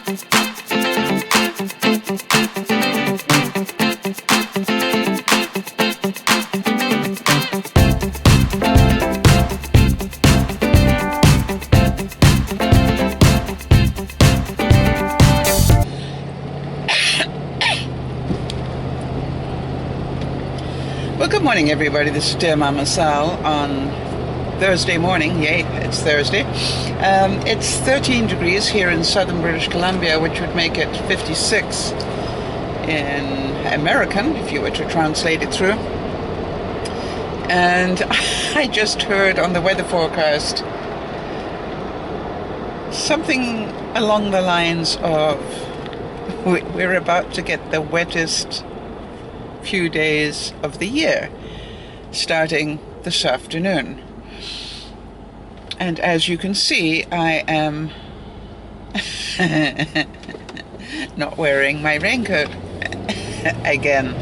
Well, good morning, everybody. This is DearMamaSal on Thursday morning. Yay, it's Thursday. It's 13 degrees here in southern British Columbia, which would make it 56 in American, if you were to translate it through. And I just heard on the weather forecast something along the lines of, we're about to get the wettest few days of the year, starting this afternoon. And as you can see, I am not wearing my raincoat again.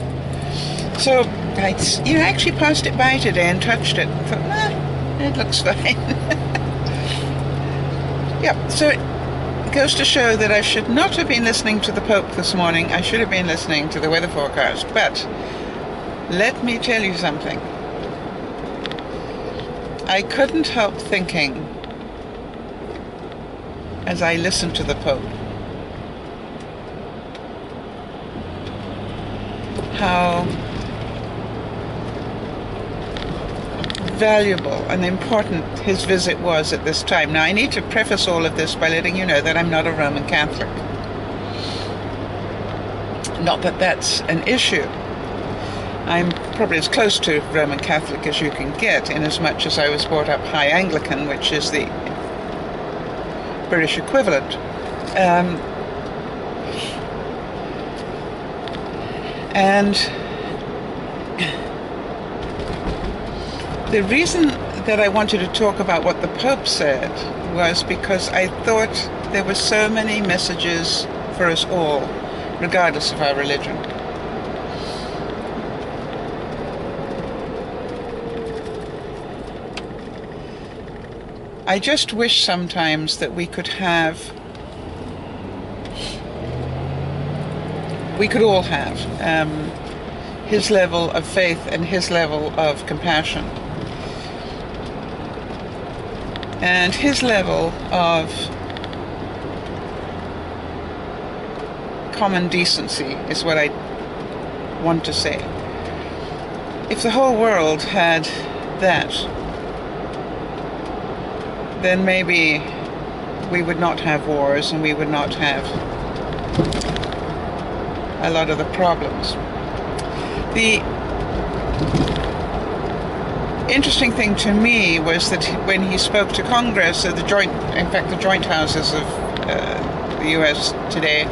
So I actually passed it by today and touched it. Thought, it looks fine. Yeah, so it goes to show that I should not have been listening to the Pope this morning. I should have been listening to the weather forecast. But let me tell you something. I couldn't help thinking, as I listened to the Pope, how valuable and important his visit was at this time. Now, I need to preface all of this by letting you know that I'm not a Roman Catholic. Not that that's an issue. I'm probably as close to Roman Catholic as you can get, in as much as I was brought up High Anglican, which is the British equivalent. And the reason that I wanted to talk about what the Pope said was because I thought there were so many messages for us all, regardless of our religion. I just wish sometimes that we could all have his level of faith and his level of compassion. And his level of common decency is what I want to say. If the whole world had that, then maybe we would not have wars and we would not have a lot of the problems. The interesting thing to me was that when he spoke to Congress, the joint houses of the U.S. today,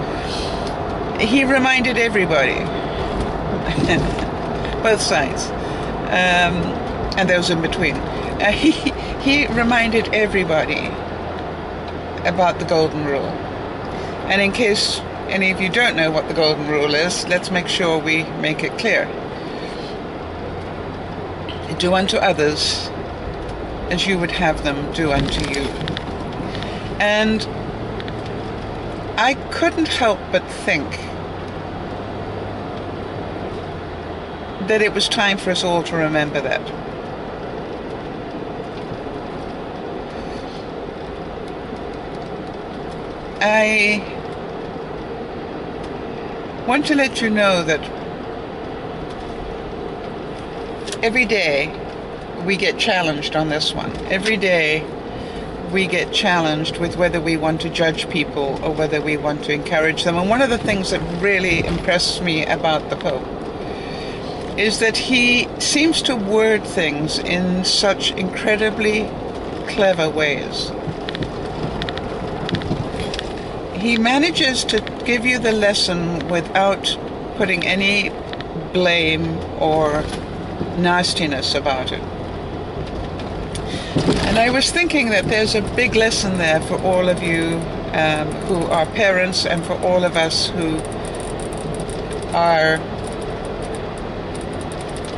he reminded everybody, both sides, and those in between, he reminded everybody about the Golden Rule. And in case any of you don't know what the Golden Rule is, let's make sure we make it clear. Do unto others as you would have them do unto you. And I couldn't help but think that it was time for us all to remember that. I want to let you know that every day we get challenged on this one. Every day we get challenged with whether we want to judge people or whether we want to encourage them. And one of the things that really impressed me about the Pope is that he seems to word things in such incredibly clever ways. He manages to give you the lesson without putting any blame or nastiness about it. And I was thinking that there's a big lesson there for all of you who are parents, and for all of us who are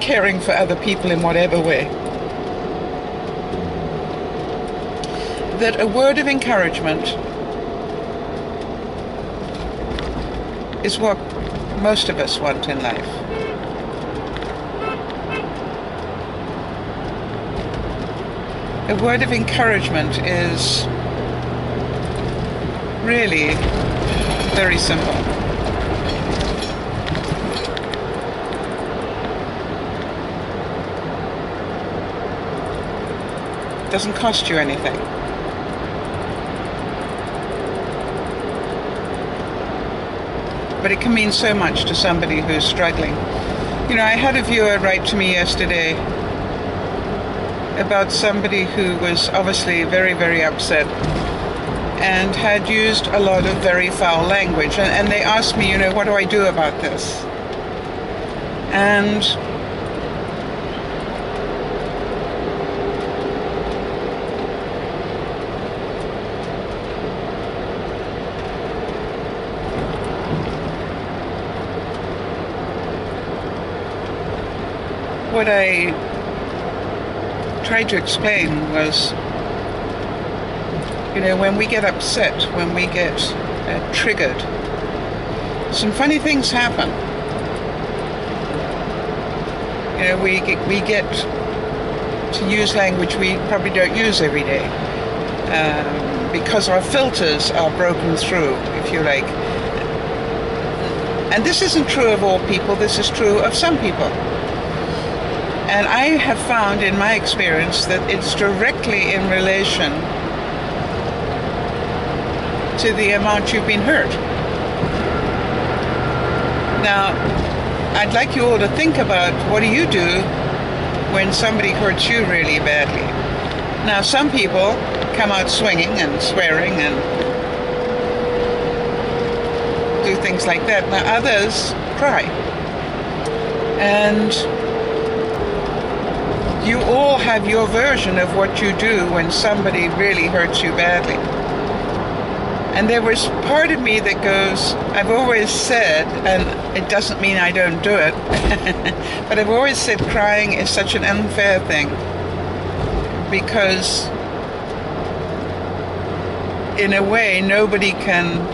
caring for other people in whatever way. That a word of encouragement is what most of us want in life. A word of encouragement is really very simple. It doesn't cost you anything. But it can mean so much to somebody who's struggling. You know, I had a viewer write to me yesterday about somebody who was obviously very, very upset and had used a lot of very foul language. And they asked me, you know, what do I do about this? And what I tried to explain was, you know, when we get upset, when we get triggered, some funny things happen. You know, we get to use language we probably don't use every day because our filters are broken through, if you like. And this isn't true of all people, this is true of some people. And I have found in my experience that it's directly in relation to the amount you've been hurt. Now, I'd like you all to think about, what do you do when somebody hurts you really badly? Now, some people come out swinging and swearing and do things like that. Now, others cry. And you all have your version of what you do when somebody really hurts you badly. And there was part of me that goes, I've always said, and it doesn't mean I don't do it, but I've always said crying is such an unfair thing, because in a way nobody can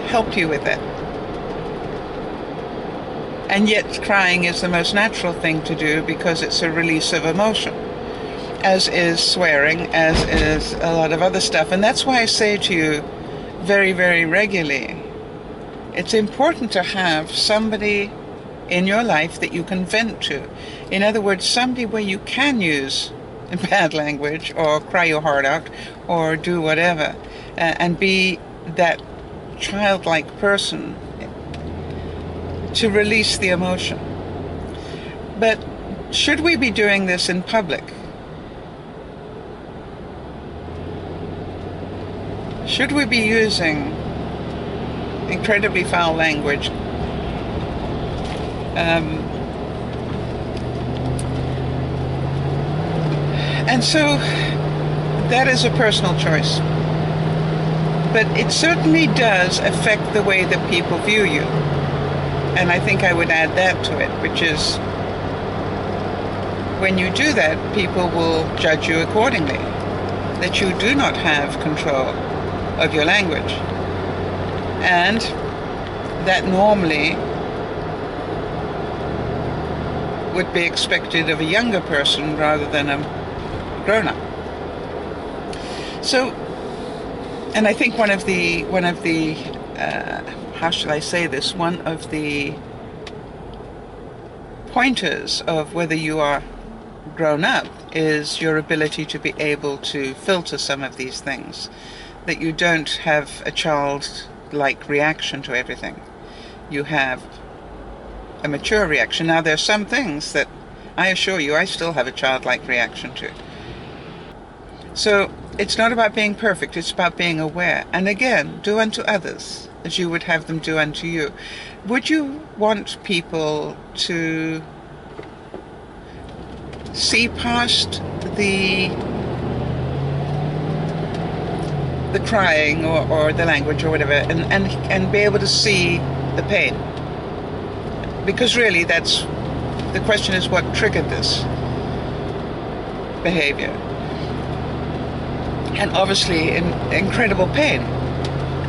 help you with it. And yet crying is the most natural thing to do because it's a release of emotion, as is swearing, as is a lot of other stuff. And that's why I say to you very, very regularly, it's important to have somebody in your life that you can vent to. In other words, somebody where you can use bad language or cry your heart out or do whatever, and be that childlike person to release the emotion. But should we be doing this in public? Should we be using incredibly foul language? And so that is a personal choice. But it certainly does affect the way that people view you. And I think I would add that to it, which is, when you do that, people will judge you accordingly, that you do not have control of your language. And that normally would be expected of a younger person rather than a grown-up. So, and I think one of the how should I say this, one of the pointers of whether you are grown up is your ability to be able to filter some of these things, that you don't have a childlike reaction to everything. You have a mature reaction. Now, there are some things that I assure you I still have a childlike reaction to. So it's not about being perfect, it's about being aware. And again, do unto others as you would have them do unto you. Would you want people to see past the crying or the language or whatever, and be able to see the pain? Because really, that's the question, is what triggered this behavior. And obviously incredible pain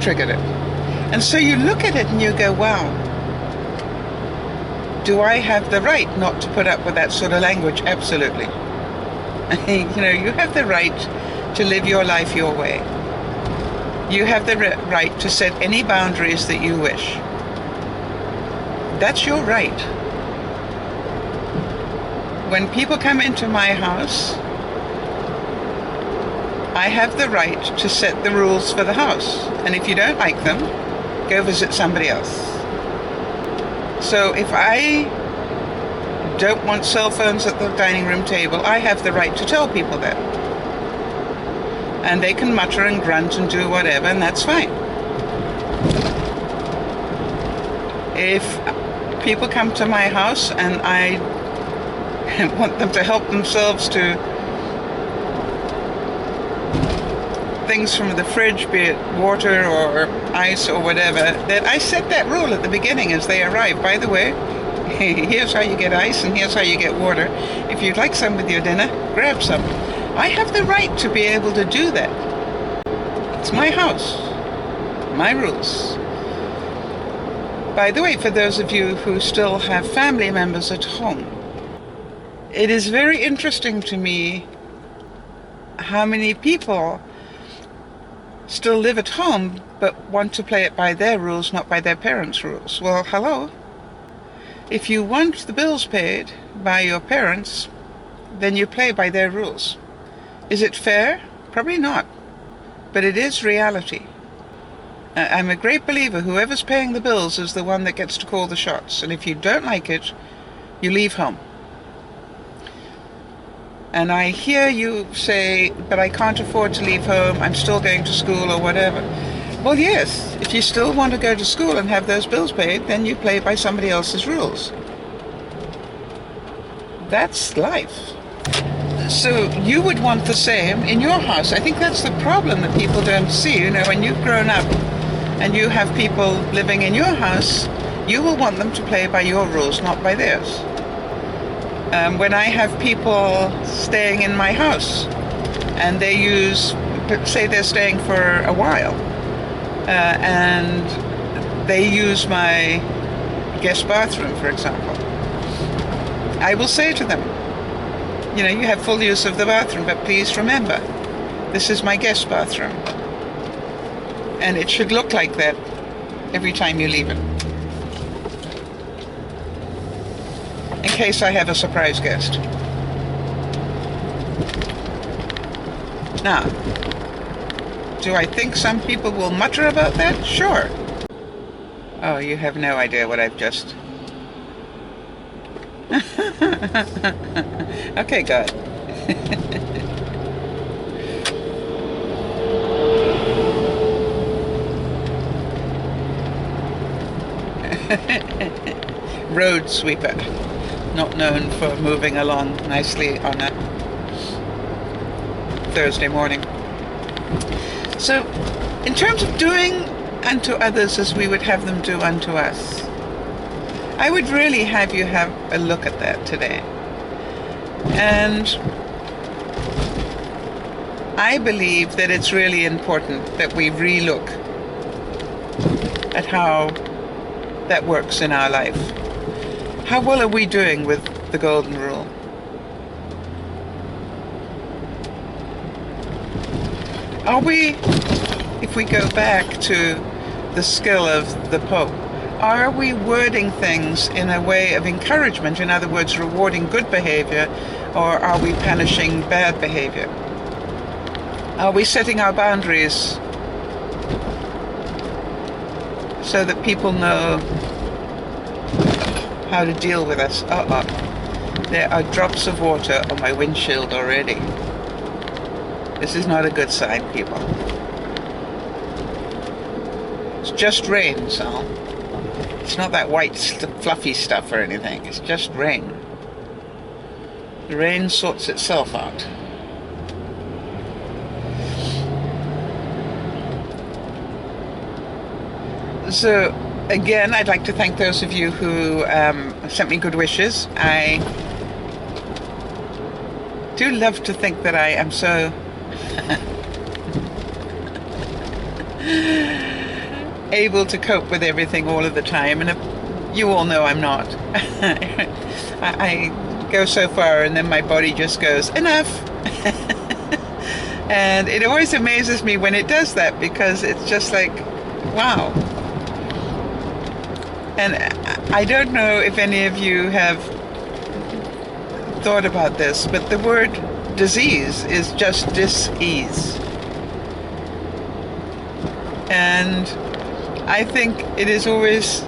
triggered it. And so you look at it and you go, wow, do I have the right not to put up with that sort of language? Absolutely. You have the right to live your life your way. You have the right to set any boundaries that you wish. That's your right. When people come into my house, I have the right to set the rules for the house. And if you don't like them, go visit somebody else. So if I don't want cell phones at the dining room table, I have the right to tell people that. And they can mutter and grunt and do whatever, and that's fine. If people come to my house and I want them to help themselves to things from the fridge, be it water or ice or whatever, that I set that rule at the beginning as they arrive. By the way, here's how you get ice and here's how you get water. If you'd like some with your dinner, grab some. I have the right to be able to do that. It's my house, my rules. By the way, for those of you who still have family members at home, it is very interesting to me how many people still live at home but want to play it by their rules, not by their parents' rules. Well, hello. If you want the bills paid by your parents, then you play by their rules. Is it fair? Probably not. But it is reality. I'm a great believer whoever's paying the bills is the one that gets to call the shots. And if you don't like it, you leave home. And I hear you say, but I can't afford to leave home, I'm still going to school or whatever. Well, yes, if you still want to go to school and have those bills paid, then you play by somebody else's rules. That's life. So you would want the same in your house. I think that's the problem that people don't see. When you've grown up and you have people living in your house, you will want them to play by your rules, not by theirs. When I have people staying in my house and say they're staying for a while, and they use my guest bathroom, for example, I will say to them, you have full use of the bathroom, but please remember, this is my guest bathroom. And it should look like that every time you leave it. In case I have a surprise guest. Now, do I think some people will mutter about that? Sure. Oh, you have no idea what I've just... Okay, God. Road sweeper, not known for moving along nicely on a Thursday morning. So, in terms of doing unto others as we would have them do unto us, I would really have you have a look at that today. And I believe that it's really important that we relook at how that works in our life. How well are we doing with the golden rule? Are we, if we go back to the skill of the Pope, are we wording things in a way of encouragement, in other words, rewarding good behavior, or are we punishing bad behavior? Are we setting our boundaries so that people know how to deal with us? There are drops of water on my windshield already. This is not a good sign, people. It's just rain, Sal. It's not that white, fluffy stuff or anything. It's just rain. The rain sorts itself out. So, again, I'd like to thank those of you who sent me good wishes. I do love to think that I am so able to cope with everything all of the time, and you all know I'm not. I go so far and then my body just goes, enough. And it always amazes me when it does that, because it's just like, wow. And I don't know if any of you have thought about this, but the word disease is just dis-ease. And I think it is always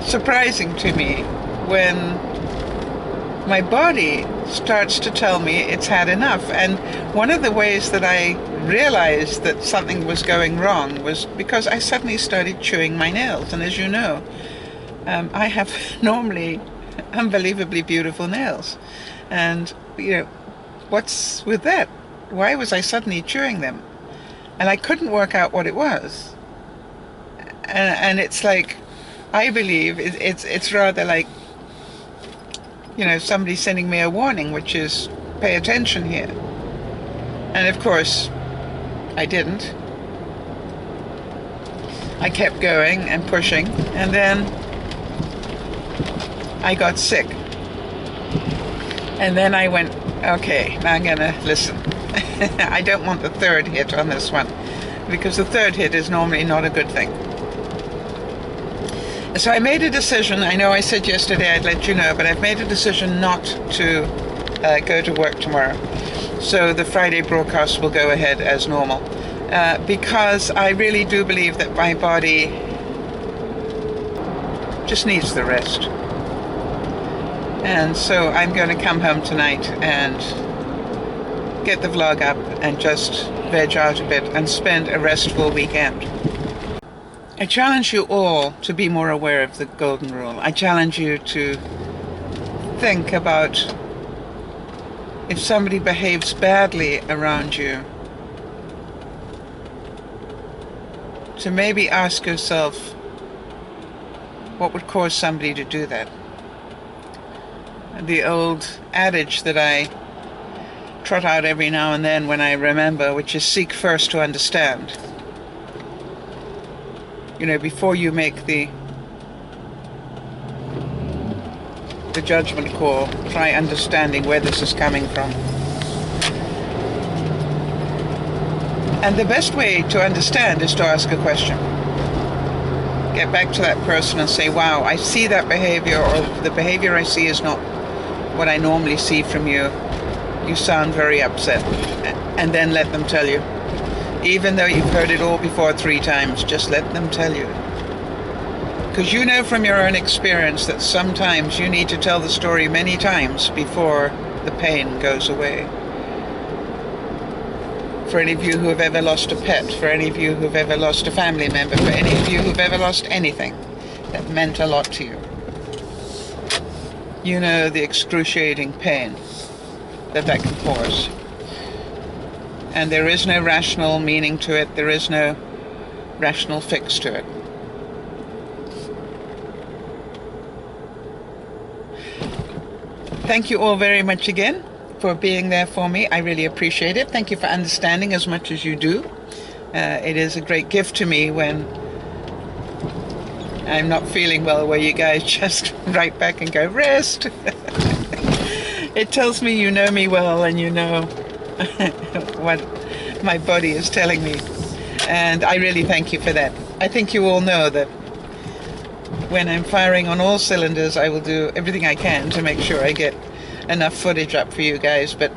surprising to me when my body starts to tell me it's had enough. And one of the ways that I realized that something was going wrong was because I suddenly started chewing my nails. And as you know, I have normally unbelievably beautiful nails. And, what's with that? Why was I suddenly chewing them? And I couldn't work out what it was. And it's like, I believe it's rather like, somebody sending me a warning, which is, pay attention here. And of course, I didn't. I kept going and pushing, and then I got sick. And then I went, okay, now I'm gonna listen. I don't want the third hit on this one, because the third hit is normally not a good thing. So I made a decision. I know I said yesterday I'd let you know, but I've made a decision not to go to work tomorrow. So the Friday broadcast will go ahead as normal, because I really do believe that my body just needs the rest. And so I'm going to come home tonight and get the vlog up and just veg out a bit and spend a restful weekend. I challenge you all to be more aware of the golden rule. I challenge you to think about if somebody behaves badly around you, to maybe ask yourself what would cause somebody to do that. The old adage that I trot out every now and then when I remember, which is seek first to understand. Before you make the judgment call, try understanding where this is coming from. And the best way to understand is to ask a question. Get back to that person and say, wow, I see that behavior, or the behavior I see is not what I normally see from you. You sound very upset. And then let them tell you. Even though you've heard it all before 3 times, just let them tell you. Because you know from your own experience that sometimes you need to tell the story many times before the pain goes away. For any of you who have ever lost a pet, for any of you who have ever lost a family member, for any of you who have ever lost anything that meant a lot to you, you know the excruciating pain that can cause. And there is no rational meaning to it. There is no rational fix to it. Thank you all very much again for being there for me. I really appreciate it. Thank you for understanding as much as you do. It is a great gift to me when I'm not feeling well, where you guys just write back and go, rest. It tells me you know me well and you know what my body is telling me. And I really thank you for that. I think you all know that when I'm firing on all cylinders, I will do everything I can to make sure I get enough footage up for you guys. But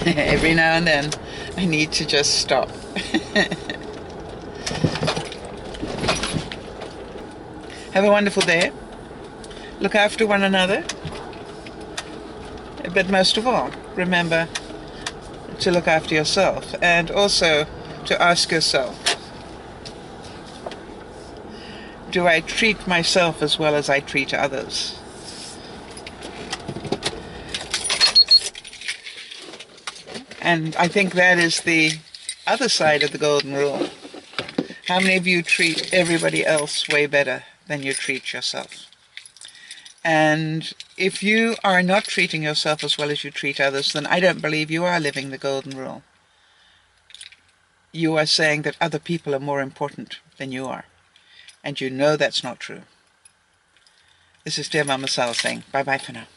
every now and then, I need to just stop. Have a wonderful day. Look after one another. But most of all, remember to look after yourself, and also to ask yourself, do I treat myself as well as I treat others? And I think that is the other side of the golden rule. How many of you treat everybody else way better than you treat yourself? And if you are not treating yourself as well as you treat others, then I don't believe you are living the golden rule. you are saying that other people are more important than you are. And you know that's not true. This is Dear Mama Sal saying bye-bye for now.